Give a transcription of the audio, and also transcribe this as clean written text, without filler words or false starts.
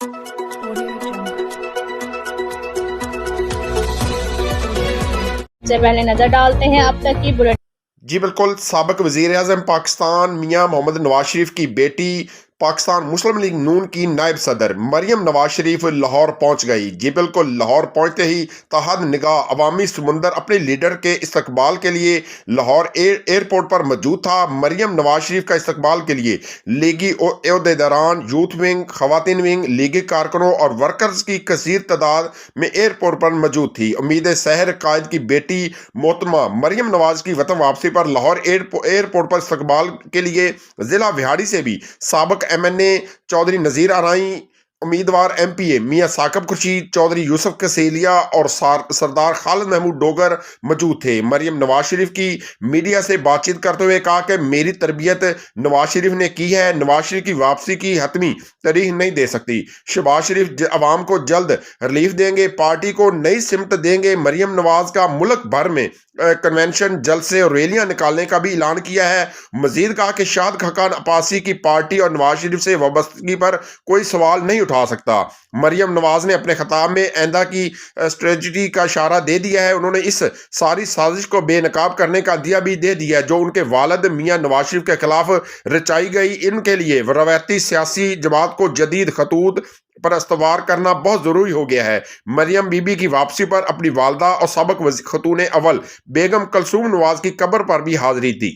سے پہلے نظر ڈالتے ہیں اب تک کی بلٹ۔ جی بالکل، سابق وزیر اعظم پاکستان میاں محمد نواز شریف کی بیٹی پاکستان مسلم لیگ نون کی نائب صدر مریم نواز شریف لاہور پہنچ گئی۔ جی بالکل، لاہور پہنچتے ہی تحت نگاہ عوامی سمندر اپنے لیڈر کے استقبال کے لیے لاہور ایئرپورٹ پر موجود تھا۔ مریم نواز شریف کا استقبال کے لیے لیگی عہدیداران، یوتھ ونگ، خواتین ونگ، لیگی کارکنوں اور ورکرز کی کثیر تعداد میں ایئرپورٹ پر موجود تھی۔ امید سحر قائد کی بیٹی محترمہ مریم نواز کی وطن واپسی پر لاہور ایئرپورٹ پر استقبال کے لیے ضلع وہاڑی سے بھی سابق ایم این اے چودھری نذیر ارائیں، امیدوار ایم پی اے میاں ثاقب خورشید، چودھری یوسف کسیلیا اور سردار خالد محمود ڈوگر موجود تھے۔ مریم نواز شریف کی میڈیا سے بات چیت کرتے ہوئے کہا کہ میری تربیت نواز شریف نے کی ہے، نواز شریف کی واپسی کی حتمی تاریخ نہیں دے سکتی۔ شہباز شریف عوام کو جلد ریلیف دیں گے، پارٹی کو نئی سمت دیں گے۔ مریم نواز کا ملک بھر میں کنونشن، جلسے اور ریلیاں نکالنے کا بھی اعلان کیا ہے۔ مزید کہا کہ شاد خاقان عباسی کی پارٹی اور نواز شریف سے وابستگی پر کوئی سوال نہیں اٹھا سکتا۔ مریم نواز نے اپنے خطاب میں آئندہ کی اسٹریٹجی کا اشارہ دے دیا ہے۔ انہوں نے اس ساری سازش کو بے نقاب کرنے کا عندیہ بھی دے دیا جو ان کے والد میاں نواز شریف کے خلاف رچائی گئی۔ ان کے لیے روایتی سیاسی جماعت کو جدید خطوط پر استوار کرنا بہت ضروری ہو گیا ہے۔ مریم بی بی کی واپسی پر اپنی والدہ اور سابق خاتون اول بیگم کلثوم نواز کی قبر پر بھی حاضری دی۔